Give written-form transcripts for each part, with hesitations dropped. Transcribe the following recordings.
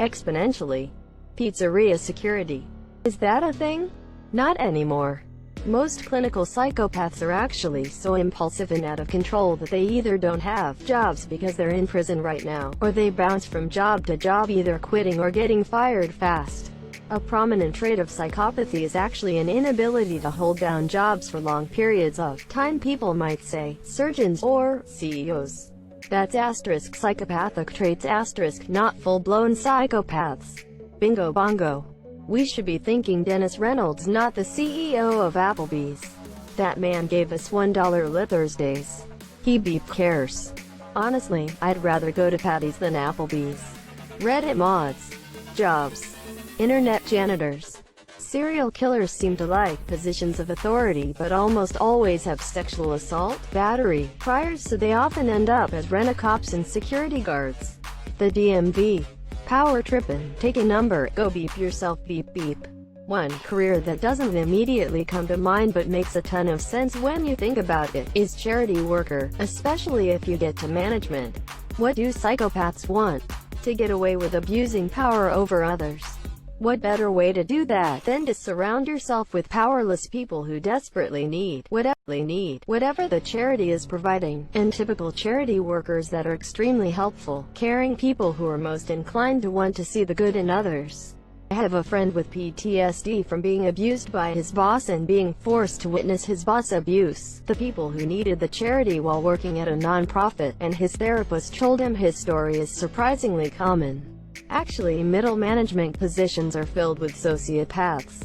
exponentially. Pizzeria security. Is that a thing? Not anymore. Most clinical psychopaths are actually so impulsive and out of control that they either don't have jobs because they're in prison right now, or they bounce from job to job, either quitting or getting fired fast. A prominent trait of psychopathy is actually an inability to hold down jobs for long periods of time. People might say, surgeons or CEOs. That's asterisk psychopathic traits asterisk, not full-blown psychopaths. Bingo bongo. We should be thanking Dennis Reynolds, not the CEO of Applebee's. That man gave us $1 lit Thursdays. He beep cares. Honestly, I'd rather go to Patty's than Applebee's. Reddit mods. Jobs. Internet janitors. Serial killers seem to like positions of authority but almost always have sexual assault, battery, priors, so they often end up as rent-a-cops and security guards. The DMV. Power trippin', take a number, go beep yourself beep beep. One career that doesn't immediately come to mind but makes a ton of sense when you think about it, is charity worker, especially if you get to management. What do psychopaths want? To get away with abusing power over others. What better way to do that than to surround yourself with powerless people who desperately need whatever the charity is providing, and typical charity workers that are extremely helpful, caring people who are most inclined to want to see the good in others. I have a friend with PTSD from being abused by his boss and being forced to witness his boss abuse the people who needed the charity while working at a non-profit, and his therapist told him his story is surprisingly common. Actually, middle management positions are filled with sociopaths.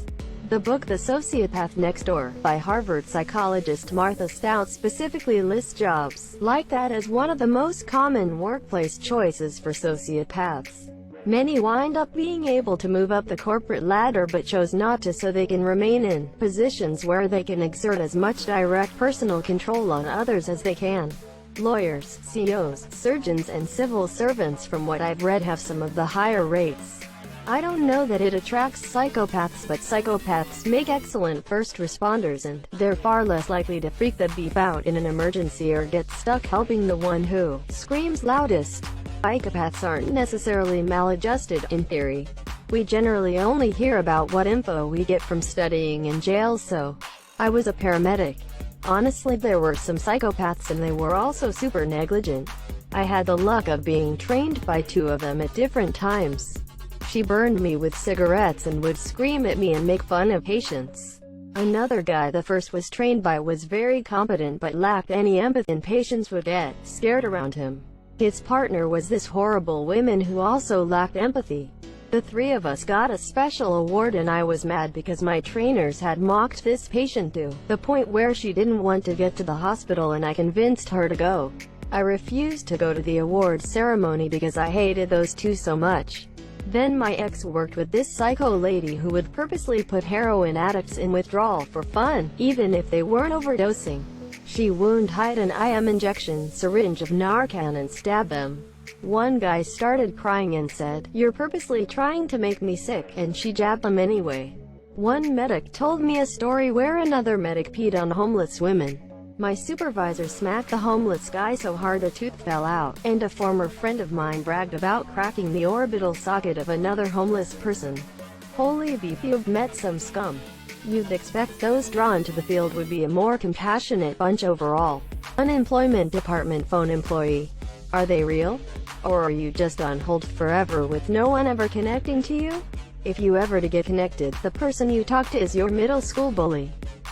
The book The Sociopath Next Door, by Harvard psychologist Martha Stout, specifically lists jobs like that as one of the most common workplace choices for sociopaths. Many wind up being able to move up the corporate ladder but chose not to, so they can remain in positions where they can exert as much direct personal control on others as they can. Lawyers, CEOs, surgeons and civil servants, from what I've read, have some of the higher rates. I don't know that it attracts psychopaths, but psychopaths make excellent first responders, and they're far less likely to freak the beep out in an emergency or get stuck helping the one who screams loudest. Psychopaths aren't necessarily maladjusted, in theory. We generally only hear about what info we get from studying in jail, so I was a paramedic. Honestly, there were some psychopaths and they were also super negligent. I had the luck of being trained by two of them at different times. She burned me with cigarettes and would scream at me and make fun of patients. Another guy the first was trained by was very competent but lacked any empathy, and patients would get scared around him. His partner was this horrible woman who also lacked empathy. The three of us got a special award and I was mad because my trainers had mocked this patient to the point where she didn't want to get to the hospital and I convinced her to go. I refused to go to the award ceremony because I hated those two so much. Then my ex worked with this psycho lady who would purposely put heroin addicts in withdrawal for fun, even if they weren't overdosing. She wound hide an IM injection syringe of Narcan and stabbed them. One guy started crying and said, "You're purposely trying to make me sick," and she jabbed him anyway. One medic told me a story where another medic peed on homeless women. My supervisor smacked the homeless guy so hard a tooth fell out, and a former friend of mine bragged about cracking the orbital socket of another homeless person. Holy beep, you've met some scum. You'd expect those drawn to the field would be a more compassionate bunch overall. Unemployment department phone employee. Are they real? Or are you just on hold forever with no one ever connecting to you? If you ever to get connected, the person you talk to is your middle school bully.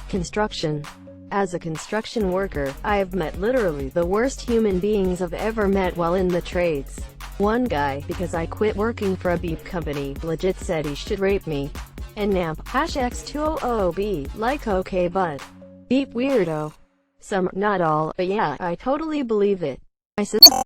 Construction. As a construction worker, I have met literally the worst human beings I've ever met while in the trades. One guy, because I quit working for a beep company, legit said he should rape me. And NAMP, #X200B, like okay but. Beep weirdo. Some, not all, but yeah, I totally believe it. I